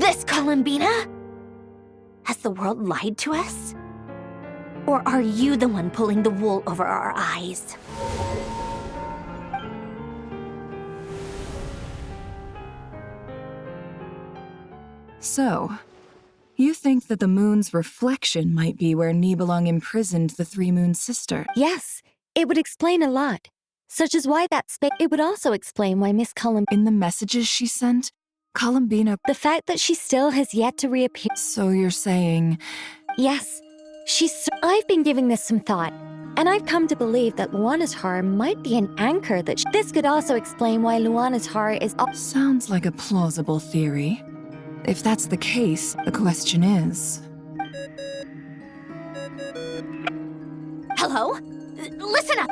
this, Columbina? Has the world lied to us? Or are you the one pulling the wool over our eyes? So, you think that the moon's reflection might be where Nibelung imprisoned the Three Moons' sister? Yes, it would explain a lot. Such as why that space. It would also explain why Miss In the messages she sent, Columbina. The fact that she still has yet to reappear. So you're saying. Yes, I've been giving this some thought, and I've come to believe that Luanatar might be an anchor that. This could also explain why Luanatar is. Sounds like a plausible theory. If that's the case, the question is. Hello? Listen up!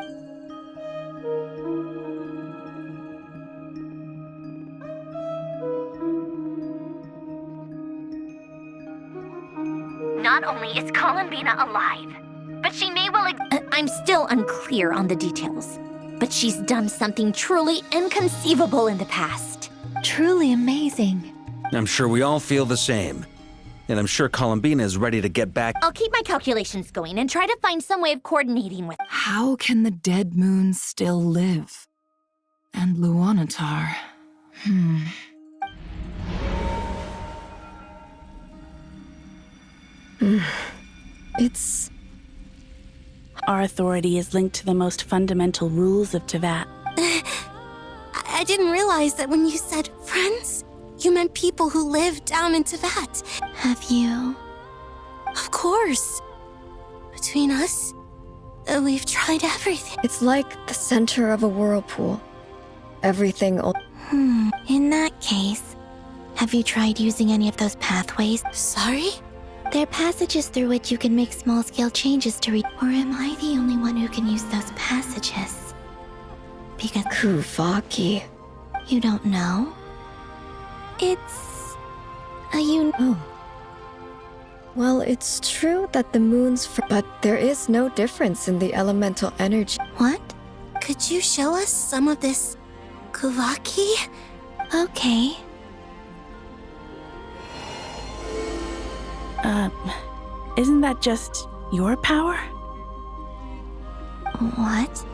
Not only is Columbina alive, but she may well. I'm still unclear on the details, but she's done something truly inconceivable in the past. Truly amazing. I'm sure we all feel the same. And I'm sure Columbina is ready to get back. I'll keep my calculations going and try to find some way of coordinating with. How can the dead moon still live? And Luanatar. It's... Our authority is linked to the most fundamental rules of Teyvat. I didn't realize that when you said friends, you meant people who live down in Teyvat. Have you? Of course. Between us, we've tried everything. It's like the center of a whirlpool. Everything... In that case, have you tried using any of those pathways? Sorry? They're passages through which you can make small-scale changes to read. Or am I the only one who can use those passages? Because... Kuvaki. You don't know? It's... Oh. Well, it's true that the moon's but there is no difference in the elemental energy. What? Could you show us some of this Kuvaki? Okay. Isn't that just your power? What?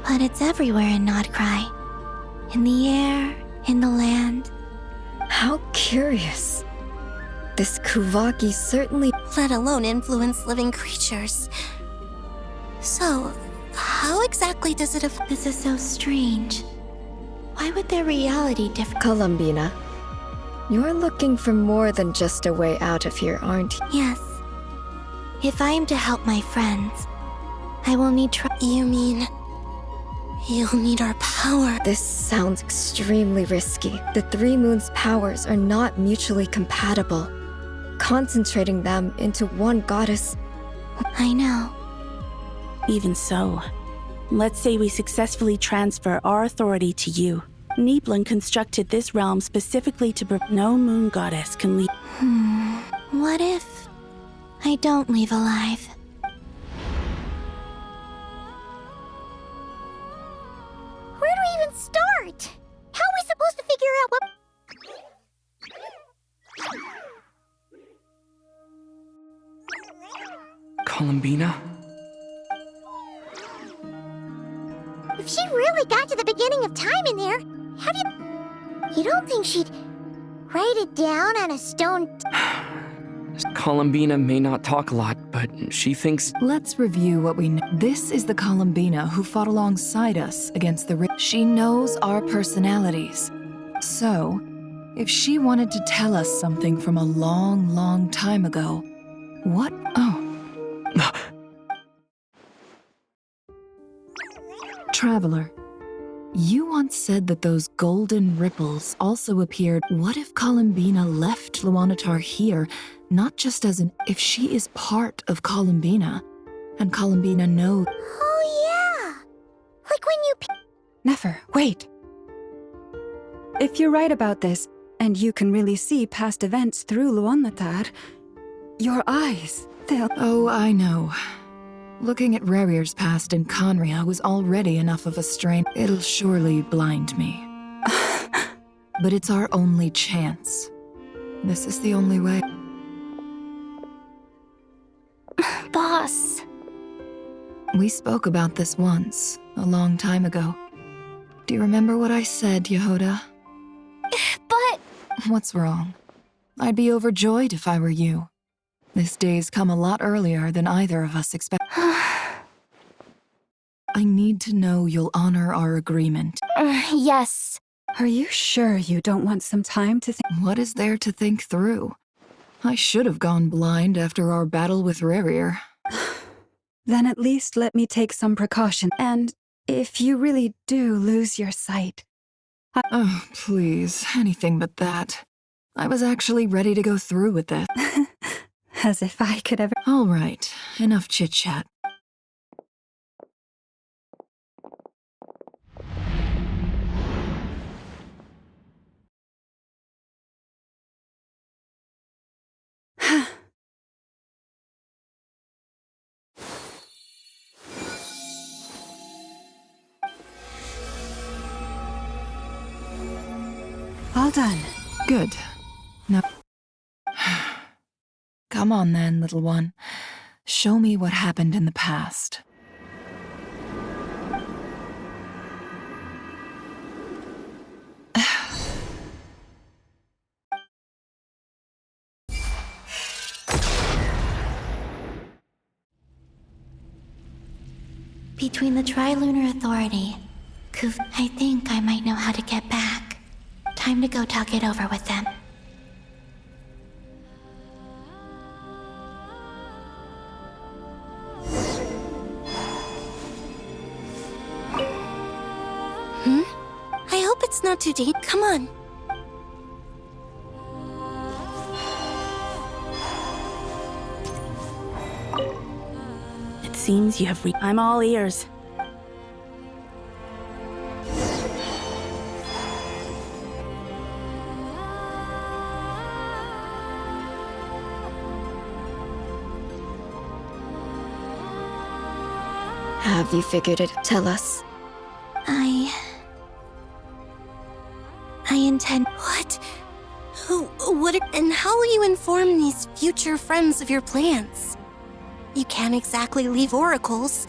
But it's everywhere in Nodcry. In the air, in the land. How curious. This Kuvaki certainly... Let alone influence living creatures. So, how exactly does it affect... This is so strange. Why would their reality differ? Columbina, you're looking for more than just a way out of here, aren't you? Yes. If I am to help my friends, I will need You mean... you'll need our power? This sounds extremely risky. The Three Moons' powers are not mutually compatible. Concentrating them into one goddess... I know. Even so, let's say we successfully transfer our authority to you. Nibelung constructed this realm specifically to no moon goddess can leave. What if I don't leave alive? Where do we even start? How are we supposed to figure out what... Columbina? If she really got to the beginning of time in there, how do you... You don't think she'd write it down on a stone... Columbina may not talk a lot, but she thinks... Let's review what we know. This is the Columbina who fought alongside us against the... She knows our personalities. So, if she wanted to tell us something from a long, long time ago, what... Oh. Traveler, you once said that those golden ripples also appeared. What if Columbina left Luanatar here, not just as an... If she is part of Columbina, and Columbina knows... Oh yeah! Like when you... Nefer, wait. If you're right about this, and you can really see past events through Luanatar, your eyes, they'll... Oh, I know. Looking at Rerir's past in Conria was already enough of a strain. It'll surely blind me. But it's our only chance. This is the only way. Boss. We spoke about this once, a long time ago. Do you remember what I said, Yehoda? But... What's wrong? I'd be overjoyed if I were you. This day's come a lot earlier than either of us expected. I need to know you'll honor our agreement. Yes. Are you sure you don't want some time to think? What is there to think through? I should have gone blind after our battle with Rerir. Then at least let me take some precaution. And if you really do lose your sight... Oh, please, anything but that. I was actually ready to go through with this. As if I could ever... All right, enough chit-chat. All done. Good. Now... Come on then, little one. Show me what happened in the past. Between the Trilunar Authority, I think I might know how to get back. Time to go talk it over with them. I hope it's not too deep. Come on. It seems you have I'm all ears. Have you figured it? Tell us. I intend... What? And how will you inform these future friends of your plans? You can't exactly leave oracles.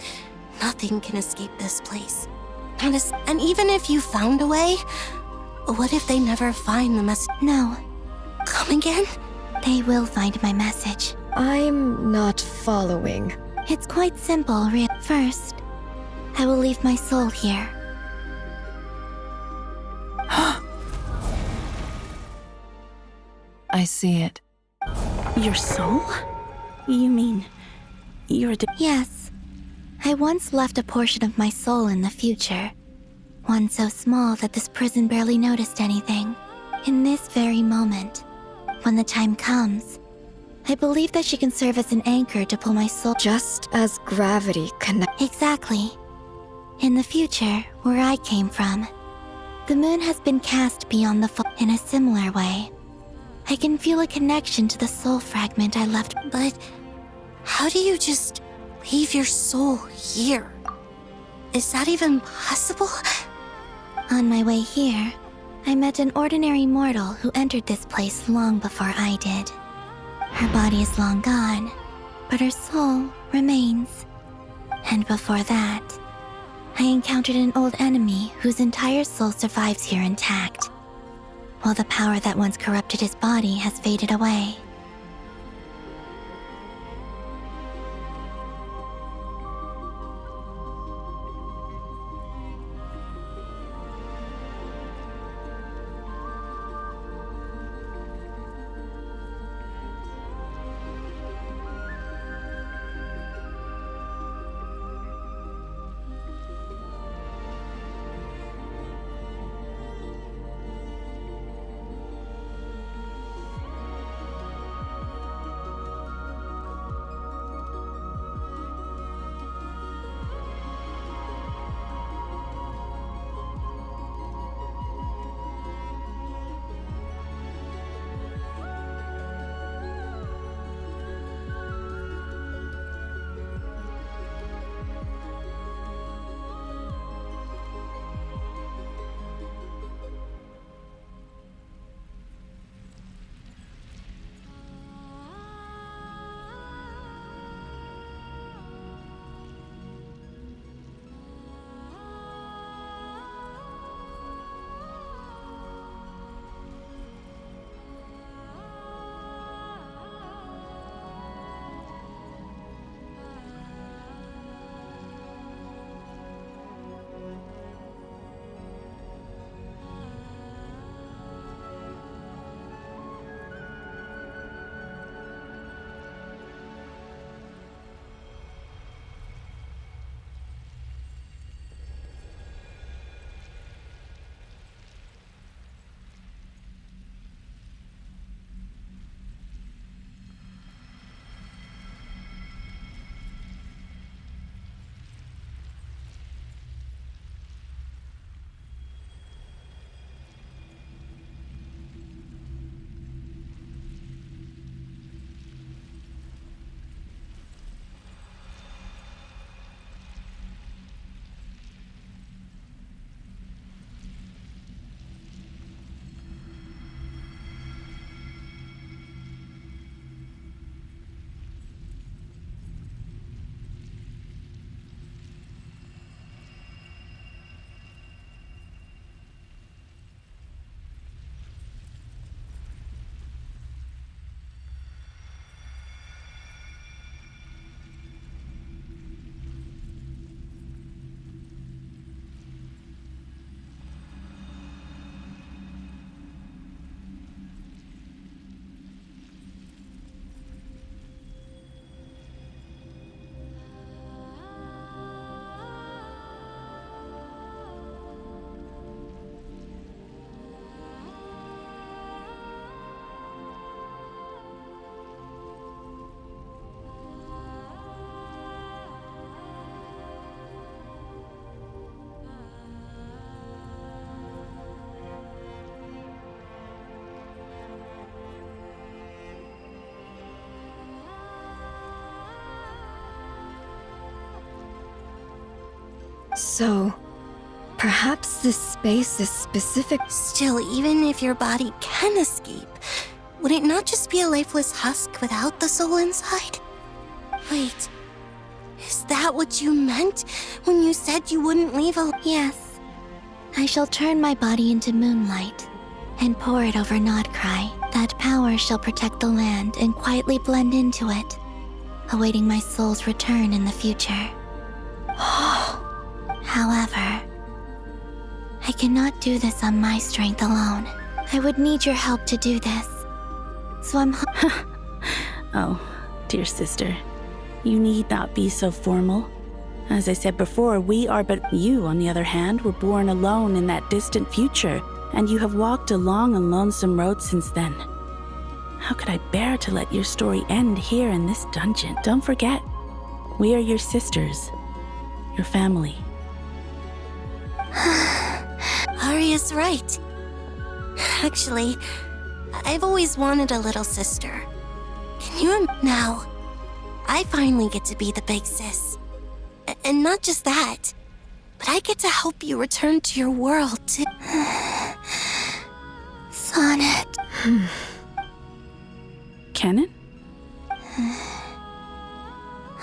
Nothing can escape this place. And even if you found a way, what if they never find the message? No, Come again? they will find my message. I'm not following. It's quite simple, First, I will leave my soul here. I see it. Your soul? You mean you're Yes. I once left a portion of my soul in the future. One so small that this prison barely noticed anything. In this very moment, when the time comes, I believe that she can serve as an anchor to pull my soul. Just as gravity connects. Exactly. In the future, where I came from, the moon has been cast beyond the in a similar way. I can feel a connection to the soul fragment I left. But how do you just leave your soul here? Is that even possible? On my way here, I met an ordinary mortal who entered this place long before I did. Her body is long gone, but her soul remains. And before that, I encountered an old enemy whose entire soul survives here intact, while the power that once corrupted his body has faded away. So, perhaps this space is specific. Still, even if your body can escape, would it not just be a lifeless husk without the soul inside? Wait, is that what you meant when you said you wouldn't leave a... Yes. I shall turn my body into moonlight and pour it over Nodcry. That power shall protect the land and quietly blend into it, awaiting my soul's return in the future. However, I cannot do this on my strength alone. I would need your help to do this. So I'm Oh, dear sister, you need not be so formal. As I said before, we are but you, on the other hand, were born alone in that distant future, and you have walked a long and lonesome road since then. How could I bear to let your story end here in this dungeon? Don't forget, we are your sisters, your family. Arya's right. Actually, I've always wanted a little sister. Can you now? I finally get to be the big sis. And not just that, but I get to help you return to your world too. Sonnet. Kennen?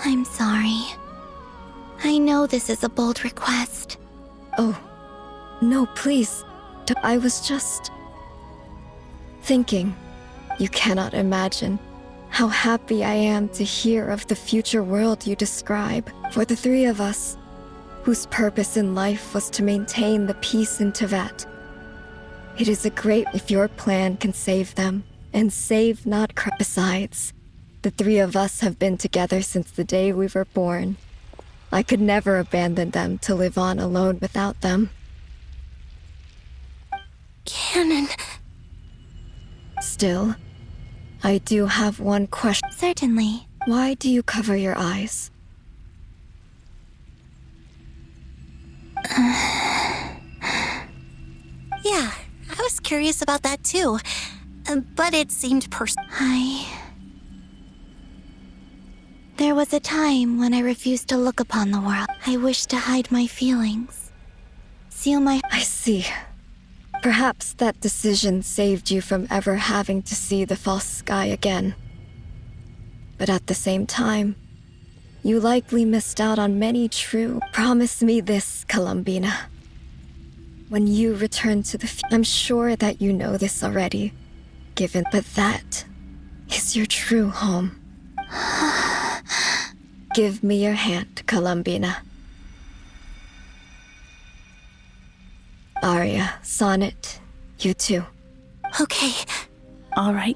I'm sorry. I know this is a bold request. Oh, no, please. I was just thinking. You cannot imagine how happy I am to hear of the future world you describe. For the three of us, whose purpose in life was to maintain the peace in Teyvat. It is a great if your plan can save them, and save Nodcry. Besides, the three of us have been together since the day we were born. I could never abandon them to live on alone without them. Canon. Still, I do have one question. Certainly. Why do you cover your eyes? Yeah, I was curious about that too. But it seemed personal. There was a time when I refused to look upon the world. I wished to hide my feelings. Seal my... I see. Perhaps that decision saved you from ever having to see the false sky again. But at the same time, you likely missed out on many true... Promise me this, Columbina. When you return to the I'm sure that you know this already, given... But that is your true home. Give me your hand, Columbina. Arya, Sonnet, you too. Okay. All right.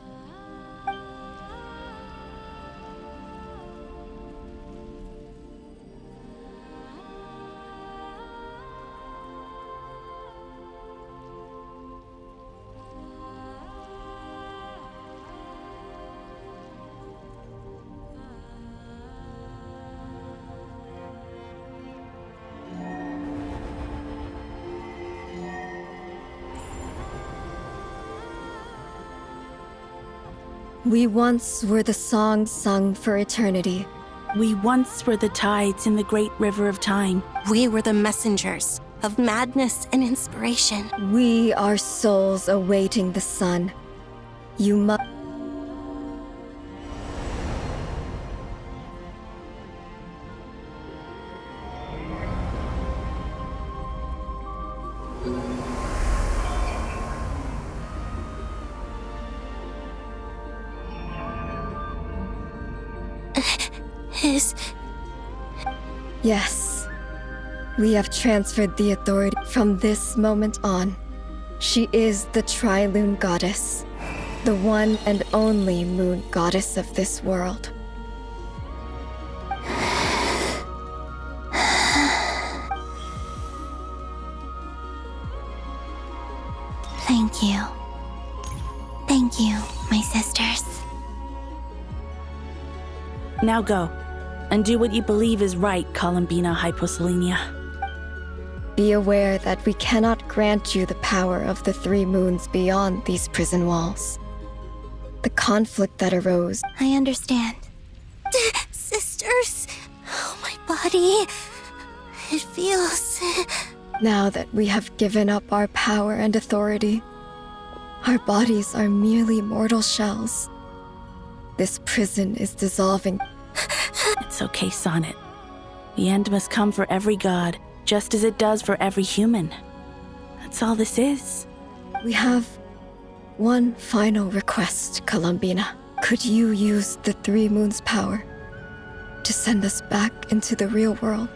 We once were the songs sung for eternity. We once were the tides in the great river of time. We were the messengers of madness and inspiration. We are souls awaiting the sun. You must... Yes. We have transferred the authority from this moment on. She is the Tri-Lune Goddess, the one and only moon goddess of this world. Thank you. Thank you, my sisters. Now go, and do what you believe is right, Columbina Hyposelenia. Be aware that we cannot grant you the power of the three moons beyond these prison walls. The conflict that arose... I understand. Sisters, oh, my body. It feels... Now that we have given up our power and authority, our bodies are merely mortal shells. This prison is dissolving. It's okay, Sonnet. The end must come for every god, just as it does for every human. That's all this is. We have one final request, Columbina. Could you use the Three Moons' power to send us back into the real world?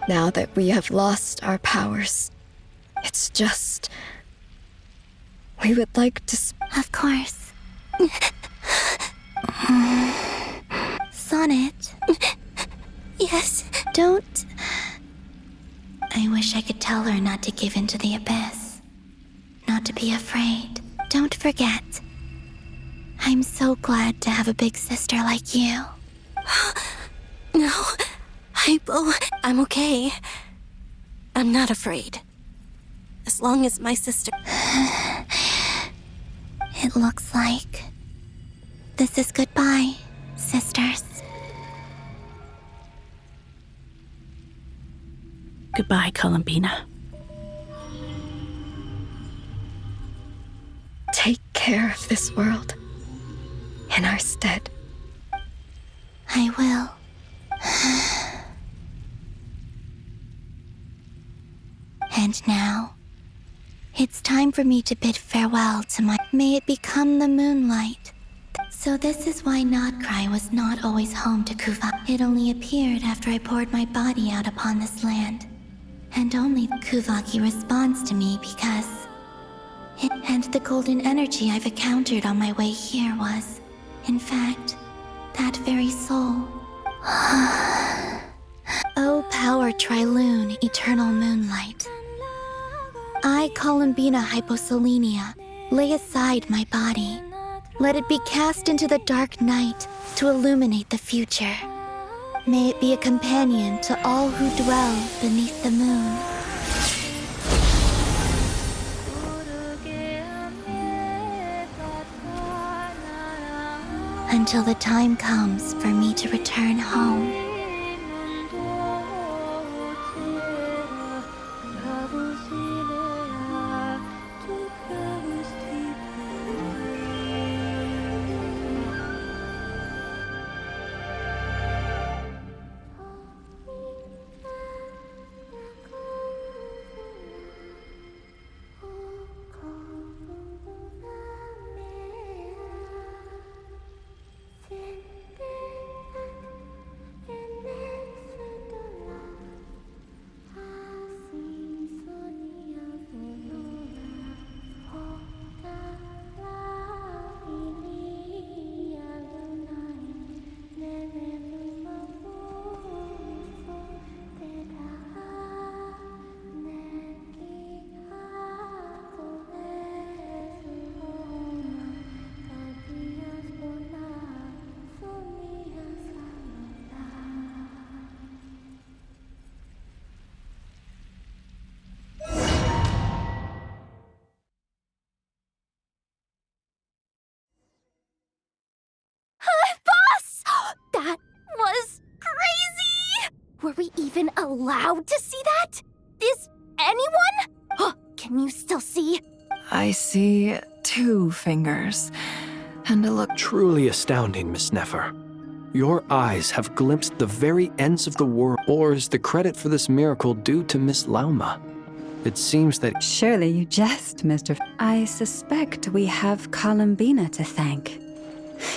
Now that we have lost our powers, it's just... we would like to... Of course. Sonnet. Yes? Don't... I wish I could tell her not to give in to the abyss. Not to be afraid. Don't forget. I'm so glad to have a big sister like you. No. I'm okay. I'm not afraid. As long as my sister... It looks like this is goodbye, sisters. Goodbye, Columbina. Take care of this world in our stead. I will. And now, it's time for me to bid farewell to my... May it become the moonlight. So this is why Notcry was not always home to Kuva. It only appeared after I poured my body out upon this land. And only Kuvaki responds to me because... And the golden energy I've encountered on my way here was, in fact, that very soul. O power Trilune, eternal moonlight. I, Columbina Hyposelenia, lay aside my body. Let it be cast into the dark night to illuminate the future. May it be a companion to all who dwell beneath the moon. Until the time comes for me to return home. That was crazy! Were we even allowed to see that? Is anyone? Can you still see? I see 2 fingers and a look. Truly astounding, Miss Nefer. Your eyes have glimpsed the very ends of the world. Or is the credit for this miracle due to Miss Lauma? It seems that... Surely you jest, Mr. I suspect we have Columbina to thank.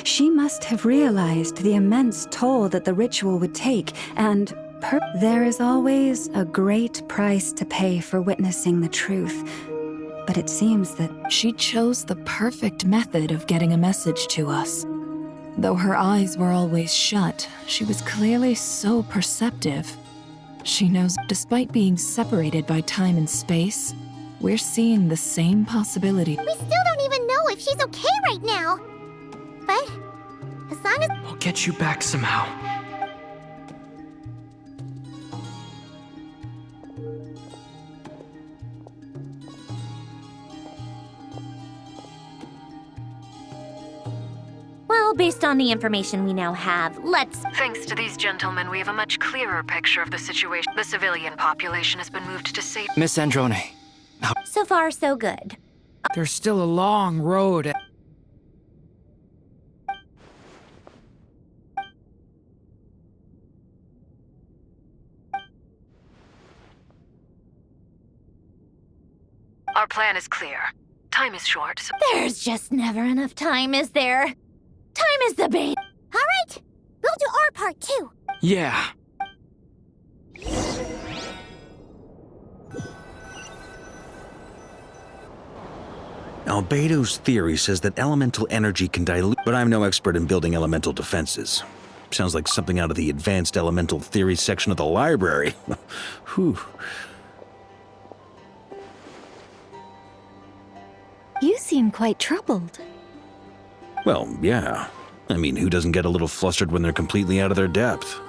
She must have realized the immense toll that the ritual would take, and there is always a great price to pay for witnessing the truth. But it seems that She chose the perfect method of getting a message to us. Though her eyes were always shut, she was clearly so perceptive. She knows, despite being separated by time and space, we're seeing the same possibility. We still don't even know if she's okay right now. But as long as I'll get you back somehow. well, Well, based on the information we now have, let's... Thanks to these gentlemen, we have a much clearer picture of the situation. The civilian population has been moved to safety. Miss Androne, So far, so good. there's still a long road. Our plan is clear. Time is short, so There's just never enough time, is there? Time is the bane. All right, we'll do our part too. Yeah. Albedo's theory says that elemental energy can dilute, but I'm no expert in building elemental defenses. Sounds like something out of the advanced elemental theory section of the library. Whew. You seem quite troubled. Well, yeah. I mean, who doesn't get a little flustered when they're completely out of their depth?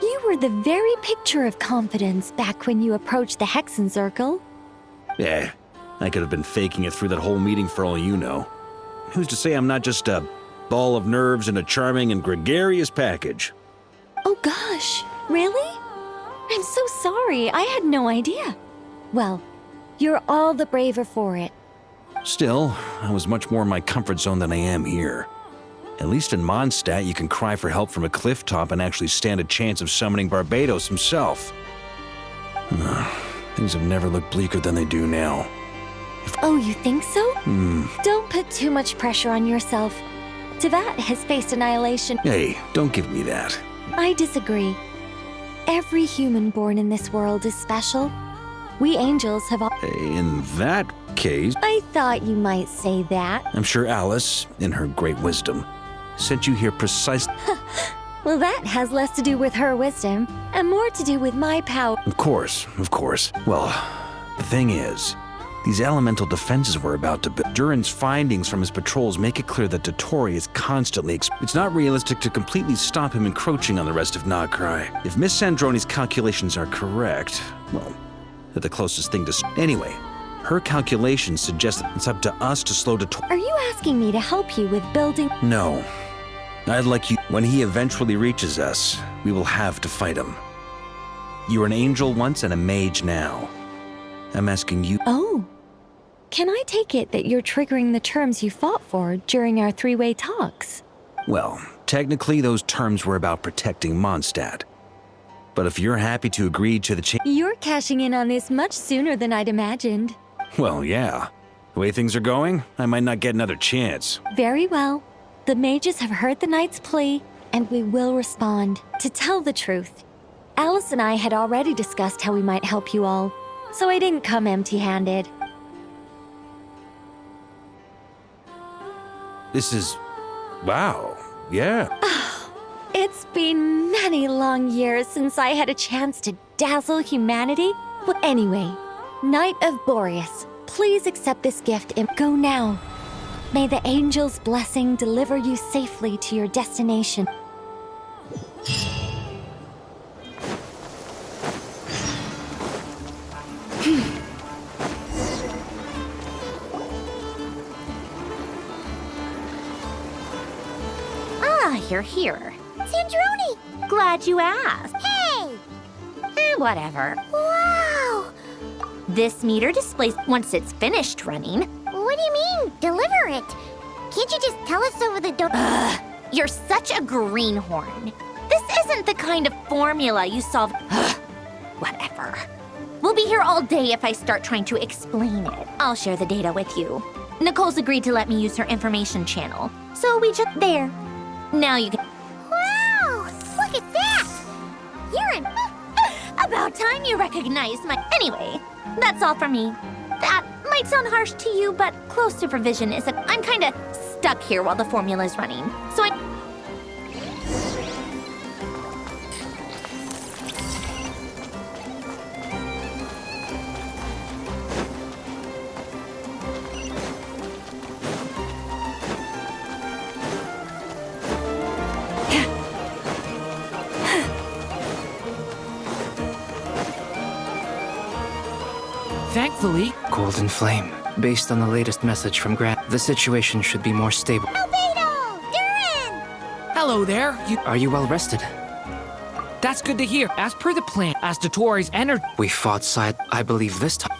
You were the very picture of confidence back when you approached the Hexen Circle. Eh, I could have been faking it through that whole meeting for all you know. Who's to say I'm not just a ball of nerves in a charming and gregarious package? Oh gosh, really? I'm so sorry, I had no idea. Well, you're all the braver for it. Still, I was much more in my comfort zone than I am here. At least in Mondstadt, you can cry for help from a cliff top and actually stand a chance of summoning Barbados himself. Things have never looked bleaker than they do now. Oh, you think so? Don't put too much pressure on yourself. Tevat has faced annihilation. Hey, don't give me that. I disagree. Every human born in this world is special. We angels have all... In that case, I thought you might say that. I'm sure Alice, in her great wisdom, sent you here precisely. Well, that has less to do with her wisdom and more to do with my power. Of course. Well, the thing is, these elemental defenses we're about to build. Durin's findings from his patrols make it clear that Dottore is constantly. It's not realistic to completely stop him encroaching on the rest of Nagrai. If Miss Sandroni's calculations are correct, well, they're the closest thing to. Anyway, her calculations suggest that it's up to us to slow Dottore. Are you asking me to help you with building? No. I'd like you. When he eventually reaches us, we will have to fight him. You were an angel once and a mage now. I'm asking you. Oh. Can I take it that you're triggering the terms you fought for during our three-way talks? Well, technically those terms were about protecting Mondstadt. But if you're happy to agree to the You're cashing in on this much sooner than I'd imagined. Well, yeah. The way things are going, I might not get another chance. Very well. The mages have heard the knight's plea, and we will respond. To tell the truth, Alice and I had already discussed how we might help you all, so I didn't come empty-handed. This is... wow. Yeah. It's been many long years since I had a chance to dazzle humanity. Well, anyway, Knight of Boreas, please accept this gift and go now. May the angel's blessing deliver you safely to your destination. Here. Sandrone! Glad you asked. Hey! Whatever. Wow! This meter displays once it's finished running. What do you mean, deliver it? Can't you just tell us over the door? You're such a greenhorn. This isn't the kind of formula you solve. Whatever. We'll be here all day if I start trying to explain it. I'll share the data with you. Nicole's agreed to let me use her information channel, so we just... There. Now you can... Wow! Look at that! You're an... About time you recognized my... Anyway, that's all for me. That might sound harsh to you, but close supervision is a... I'm kinda stuck here while the formula's running, so I... Thankfully, Golden Flame. Based on the latest message from Grant, the situation should be more stable. Albedo! Durin! hello there. Are you well rested? That's good to hear. As per the plan, as Dottore's energy... We fought side, I believe this time.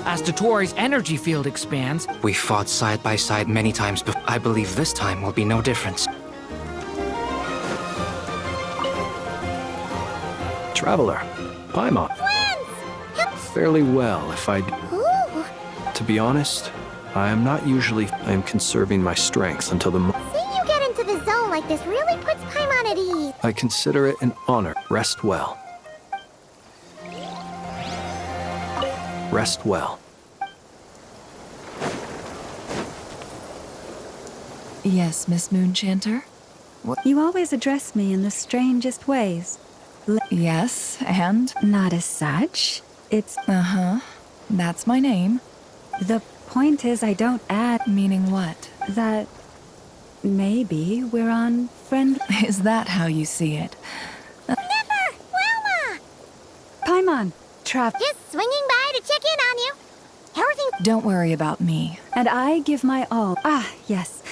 As Dottore's energy field expands... We fought side by side many times before. I believe this time will be no difference. Traveler, Paimon. Fairly well, if I... To be honest, I am not usually... I am conserving my strength until the... Seeing you get into the zone like this really puts Paimon at ease. I consider it an honor. Rest well. Rest well. Yes, Miss Moonchanter? You always address me in the strangest ways. Yes, and? Not as such. It's... Uh-huh. That's my name. The point is I don't add... Meaning what? That... maybe we're on friend... Is that how you see it? Nipper! Wilma! Paimon! Just swinging by to check in on you. Everything... Don't worry about me. And I give my all. Ah, yes.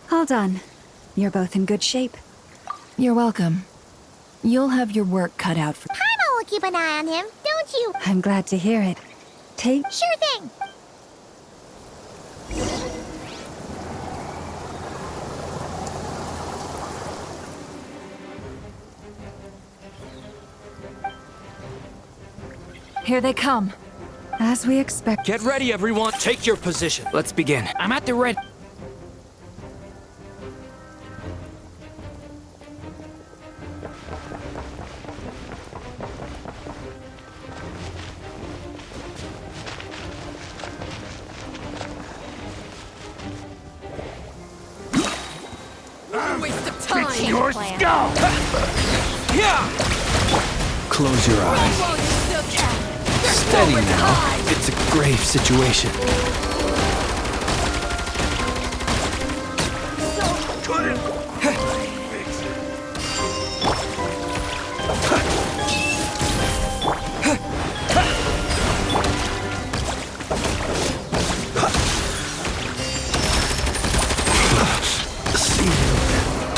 Hold on. You're both in good shape. You're welcome. You'll have your work cut out for... Paimon will keep an eye on him, don't you? I'm glad to hear it. Take... Sure thing. Here they come. As we expect... Get ready, everyone. Take your position. Let's begin. I'm at the red... Your skull! Close your eyes. Steady now. It's a grave situation. See you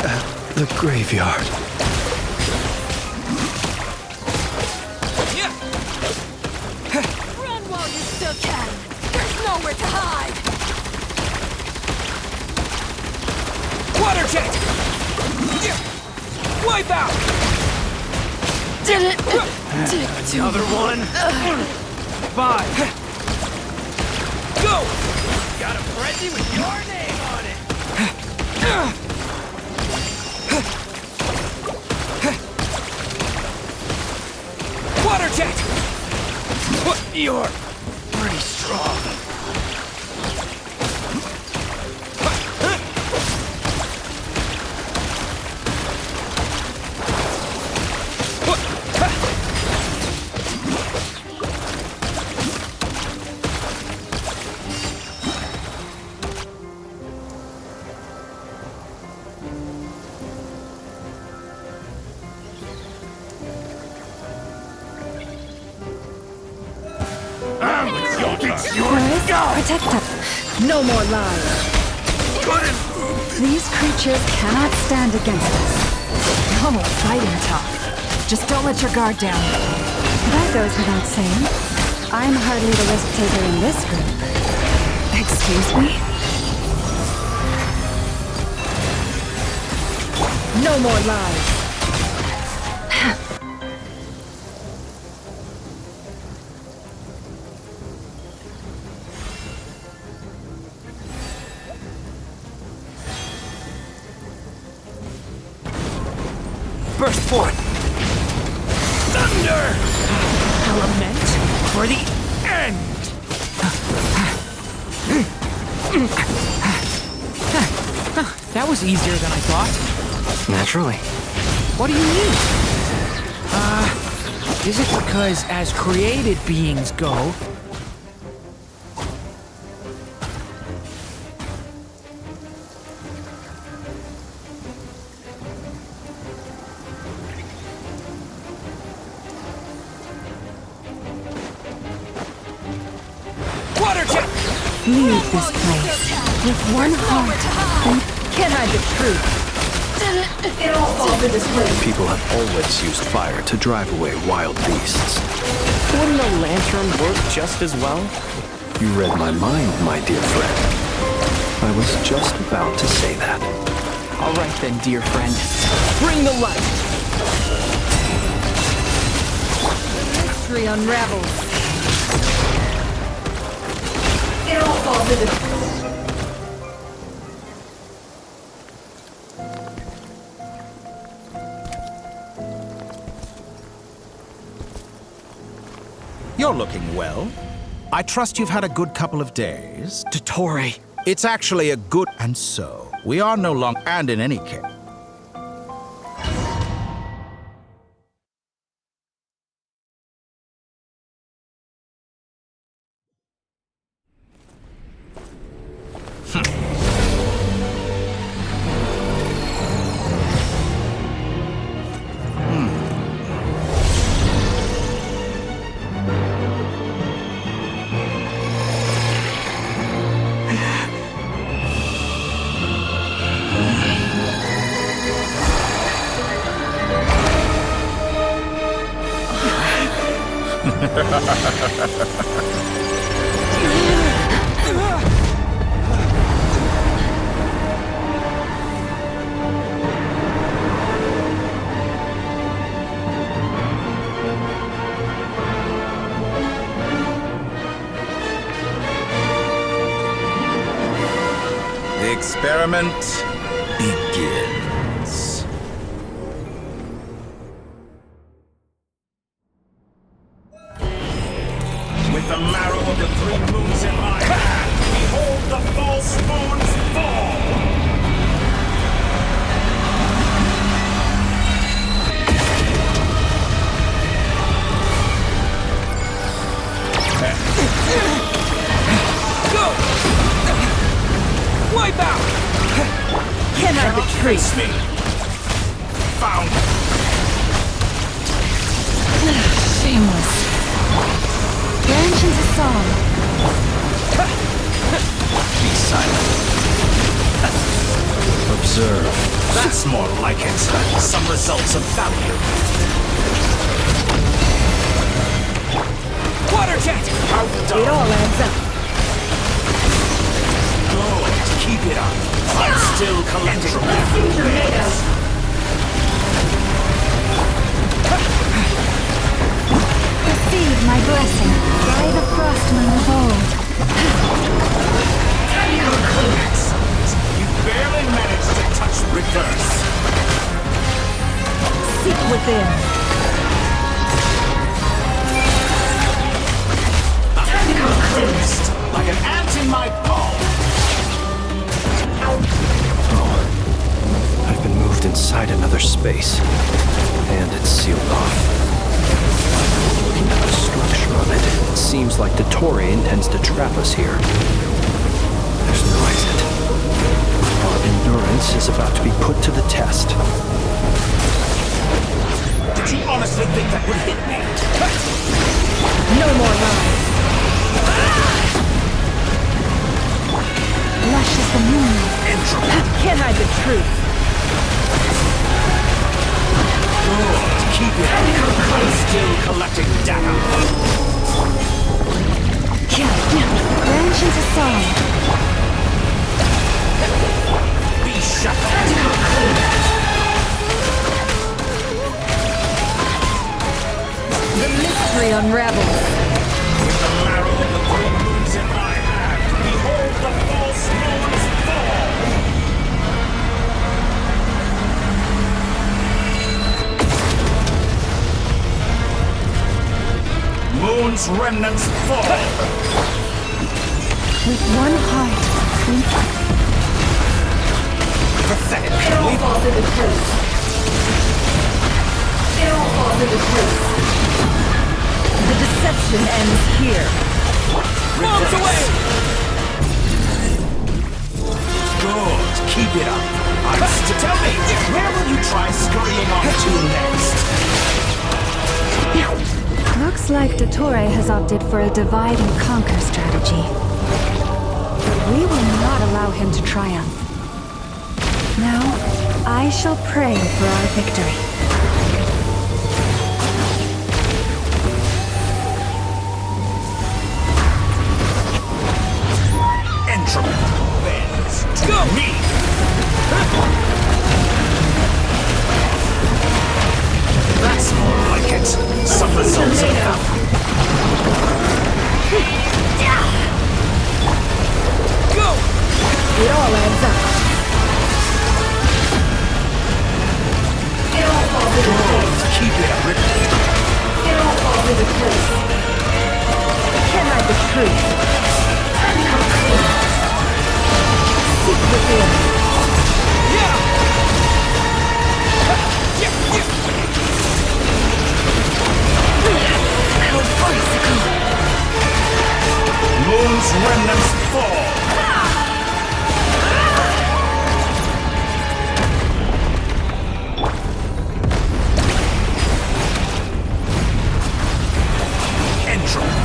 at the graveyard. Water jet! Wipe out! Did it! Another one. 5. Go! Got a present with your name on it. Water jet! You're pretty strong. Protect us. No more lies. These creatures cannot stand against us. Oh, fighting tough. Just don't let your guard down. That goes without saying. I'm hardly the risk taker in this group. Excuse me? No more lies. Burst forth! Thunder! Element for the end! That was easier than I thought. Naturally. What do you mean? Is it because as created beings go, leave this place with one heart. Can't hide the truth. People have always used fire to drive away wild beasts. Wouldn't a lantern work just as well? You read my mind, my dear friend. I was just about to say that. All right then, dear friend. Bring the light! Mystery unravels. It all falls into... You're looking well. I trust you've had a good couple of days. Dottore. It's actually a good... And so, we are no longer... And in any case... The experiment begins. With the marrow of the three moons in my hand, behold the false moons fall! Go! Wipe out! Can't hide the truth. Me. Found. Shameless. Branch into song. Be silent. Observe. That's more like it. Some results of value. Water jet! Outdone. It all adds up. Good. Keep it up. I'm still collecting data. Receive my blessing by the frostman of old. You barely managed to touch reverse. Seek within. Cleansed like an ant in my palm. Oh, I've been moved inside another space, and it's sealed off. Looking at the structure of it, it seems like Dottore intends to trap us here. There's no exit. Our endurance is about to be put to the test. Did you honestly think that would hit me? No more lies. Lush as the moon. Can't hide the truth. Good. Keep it up. I'm still collecting data. Branch into song. Be shackled. The mystery unravels. With the marrow of the three moons in my hand, behold the false moons fall. Moon's remnants fall. With one heart. Pathetic. It all falls into place. It all falls into place. The deception ends here. Bombs away! Good. Keep it up. Tell me, where will you try scurrying off to next? Looks like Dottore has opted for a divide and conquer strategy. We will not allow him to triumph. Now, I shall pray for our victory. Entropy bends to me. That's more like it. Some results of that. Go! It all adds up. It all falls into place. Keep it up. It all falls into place. Can I the truth? Come clean. Seek within. How bicycle! Moon's remnants fall. Entropy.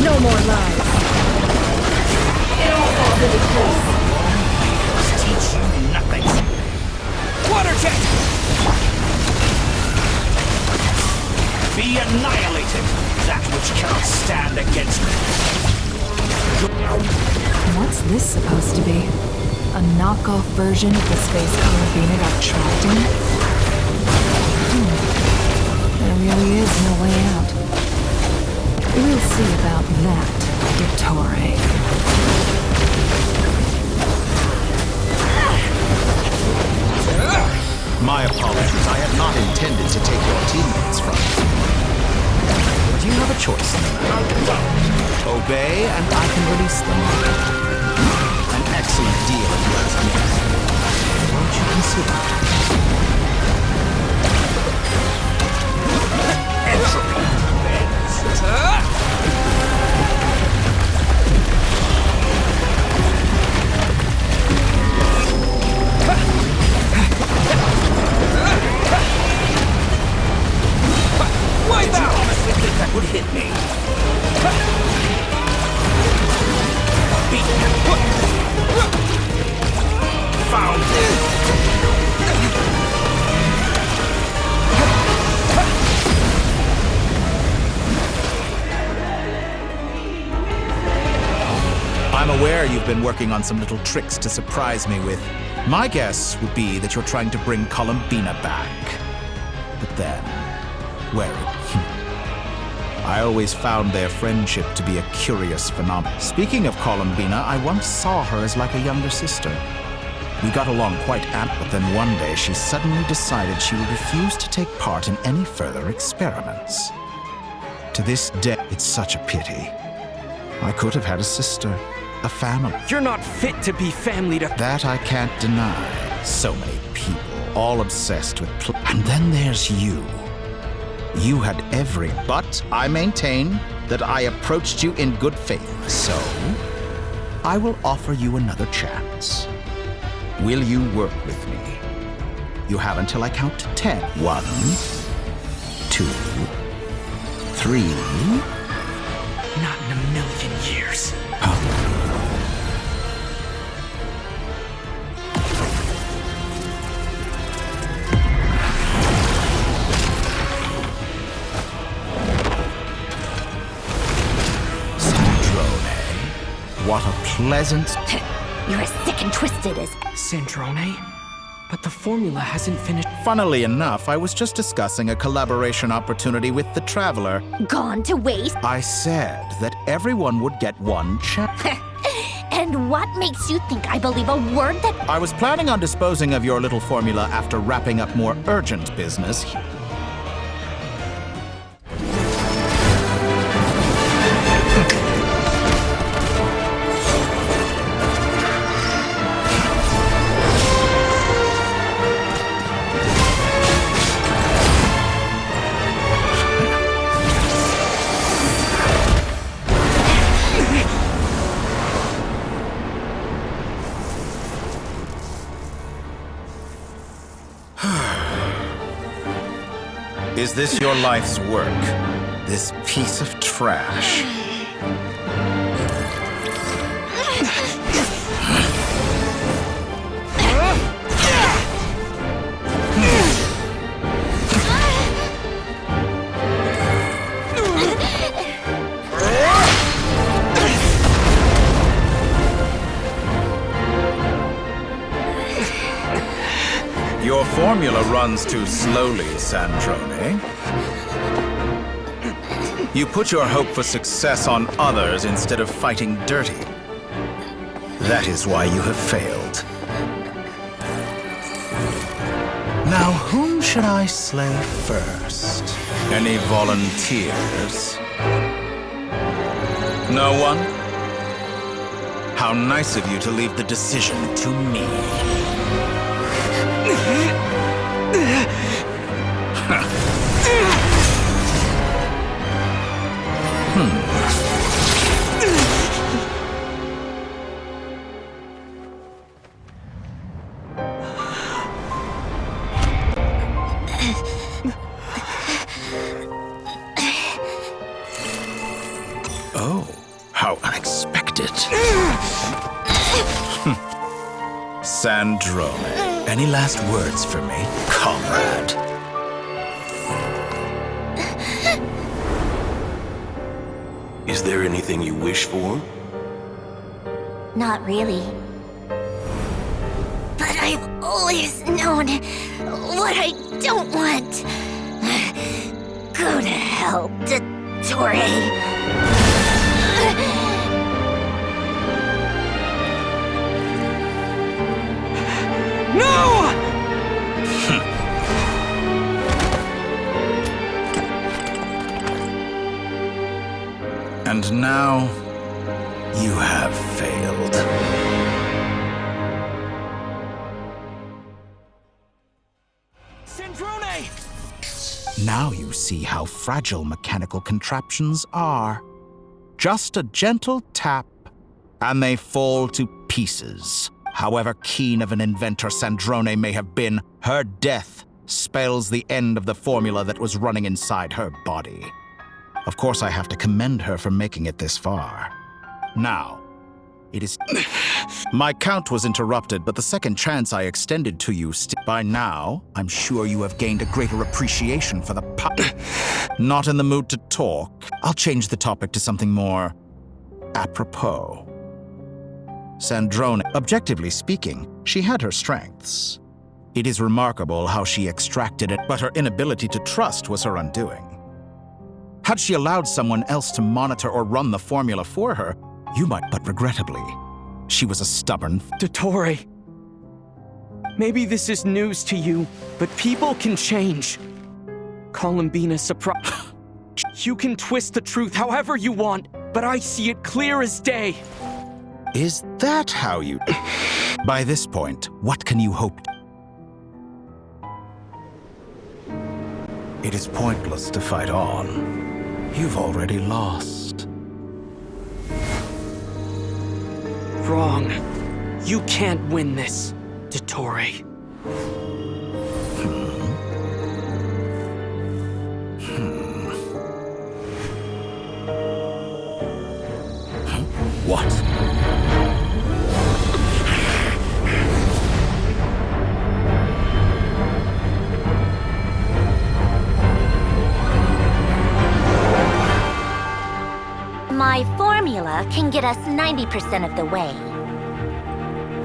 No more lies. It all falls into place. Teach you nothing. Water jet! Be annihilated, that which cannot stand against me. What's this supposed to be? A knockoff version of the space Columbina got trapped in? There really is no way out. We'll see about that, Dottore. My apologies. I had not intended to take your teammates from you. But you have a choice in the matter. Obey, and I can release them. An excellent deal, if you ask me. Won't you consider? Entropy bends. Did you honestly think that would hit me? Found. I'm aware you've been working on some little tricks to surprise me with. My guess would be that you're trying to bring Columbina back. But then, where? I always found their friendship to be a curious phenomenon. Speaking of Columbina, I once saw her as like a younger sister. We got along quite amply, but then one day she suddenly decided she would refuse to take part in any further experiments. To this day, it's such a pity. I could have had a sister, a family. You're not fit to be family to... That I can't deny. So many people, all obsessed with and then there's you. You had every... But I maintain that I approached you in good faith. So, I will offer you another chance. Will you work with me? You have until I count to 10. 1, 2, 3... Not in a million years. What a pleasant... You're as sick and twisted as... Sandrone? But the formula hasn't finished... Funnily enough, I was just discussing a collaboration opportunity with the Traveler. Gone to waste? I said that everyone would get one chance. And what makes you think I believe a word that... I was planning on disposing of your little formula after wrapping up more urgent business. Is this your life's work? This piece of trash? Your formula runs too slowly, Sandrone. You put your hope for success on others instead of fighting dirty. That is why you have failed. Now, whom should I slay first? Any volunteers? No one? How nice of you to leave the decision to me. Oh, how unexpected. Sandrone, any last words for me, comrade? Is there anything you wish for? Not really. But I've always known what I don't want. Go to hell, Dottore. No! And now, you have failed. Sandrone! Now you see how fragile mechanical contraptions are. Just a gentle tap, and they fall to pieces. However keen of an inventor Sandrone may have been, her death spells the end of the formula that was running inside her body. Of course, I have to commend her for making it this far. Now, it is... My count was interrupted, but the second chance I extended to you by now, I'm sure you have gained a greater appreciation for the Not in the mood to talk. I'll change the topic to something more apropos. Sandrone, objectively speaking, she had her strengths. It is remarkable how she extracted it, but her inability to trust was her undoing. Had she allowed someone else to monitor or run the formula for her, you might, but regrettably, she was a stubborn... Dottore, maybe this is news to you, but people can change. Columbina You can twist the truth however you want, but I see it clear as day. Is that how you... By this point, what can you hope? It is pointless to fight on. You've already lost. Wrong. You can't win this, Dottore. What? My formula can get us 90% of the way.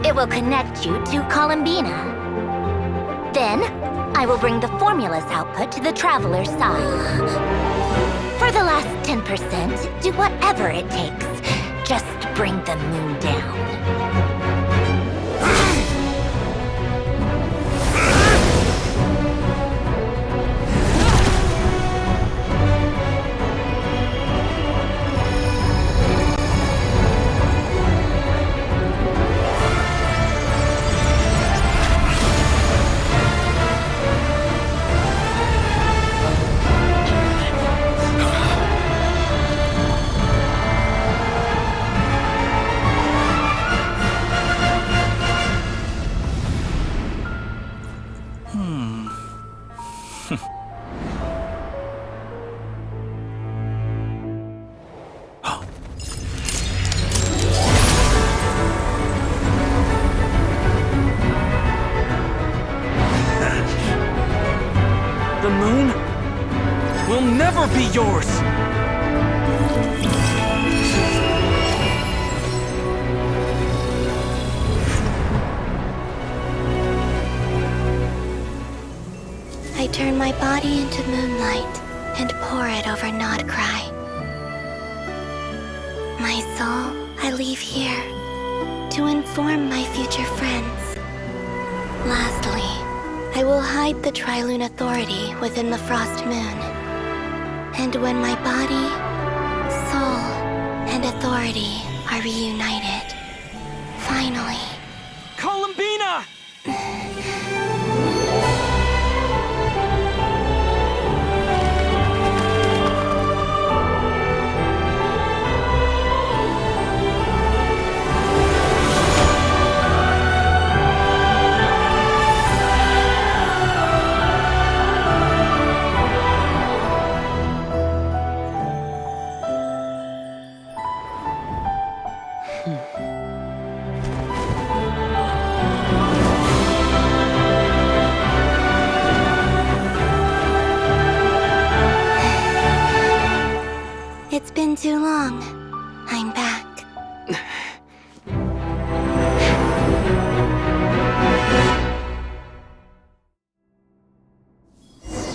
It will connect you to Columbina. Then, I will bring the formula's output to the Traveler's side. For the last 10%, do whatever it takes. Just bring the moon down. moon will never be yours! I turn my body into moonlight and pour it over Nodcry. My soul I leave here to inform my future friends. Lastly, I will hide the Trilune Authority within the Frost Moon. And when my body, soul, and authority are reunited, finally... Columbina! It's been too long. I'm back.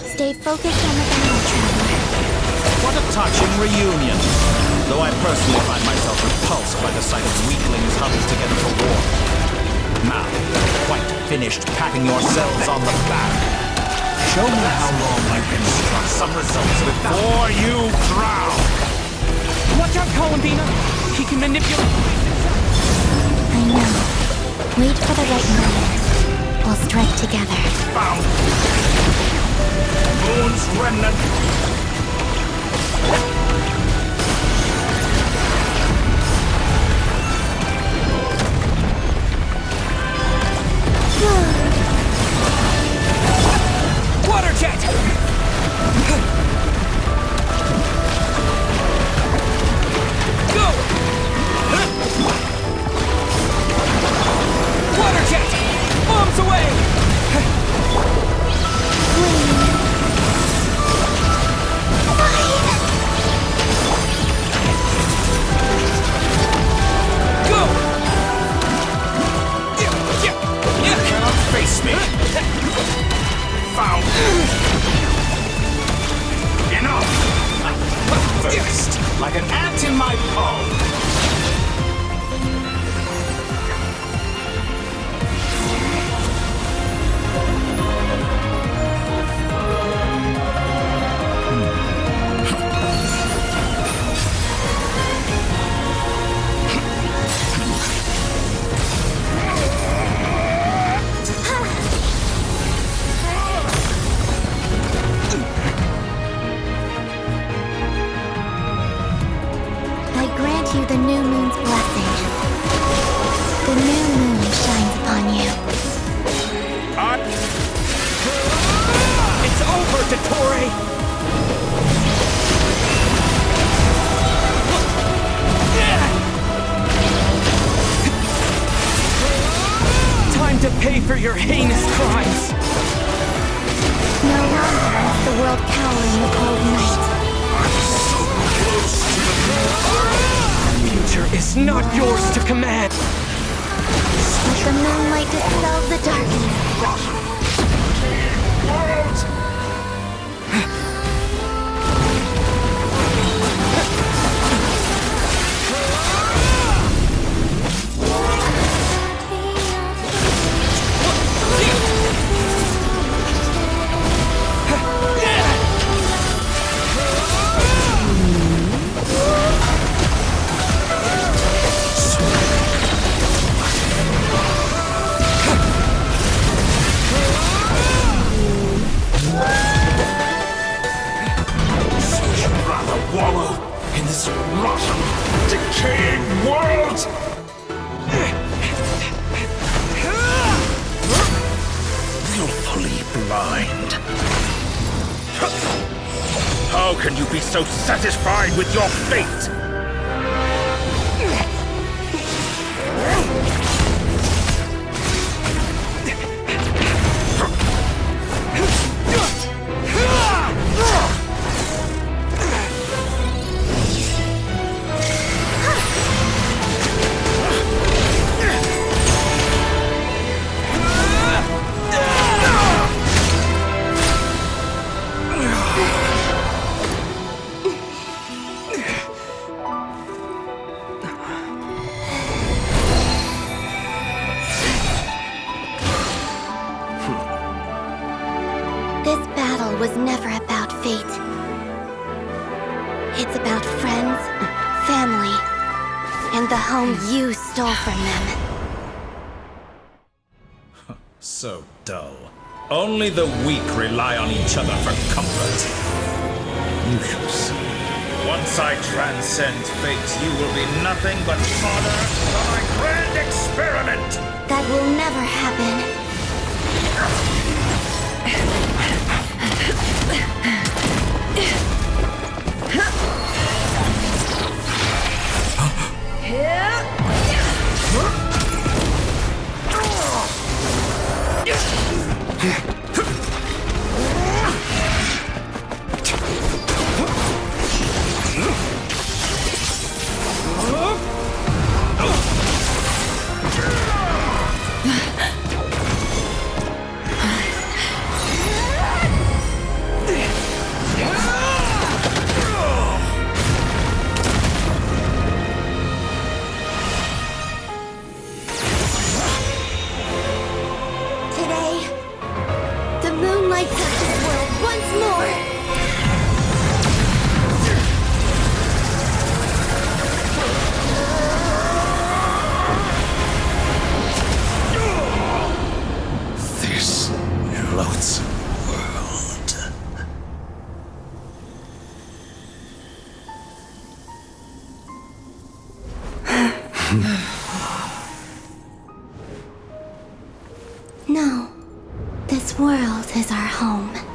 Stay focused on the battle, Traveler. What a touching reunion. Though I personally find myself repulsed by the sight of weaklings huddled together for war. Now, quite finished patting yourselves on the back. Show me how long you can strut some results before you drown. Watch out, Columbina! He can manipulate... I know. Wait for the right moment. We'll strike together. Found! Moon's remnant! Water jet! Go! Water jet! Bombs away! Go! You cannot face me! Found! Enough! First, like an ant in my palm! You the new moon's blessing. The new moon shines upon you. It's over, Dottore! Time to pay for your heinous crimes! No longer is the world cower in the cold night. The future is not yours to command. Let the moonlight dispel the darkness. Wallow in this rotten, decaying world! Willfully blind. How can you be so satisfied with your fate? This battle was never about fate. It's about friends, family, and the home you stole from them. So dull. Only the weak rely on each other for comfort. You shall see. Once I transcend fate, you will be nothing but fodder for my grand experiment! That will never happen. No, this world is our home.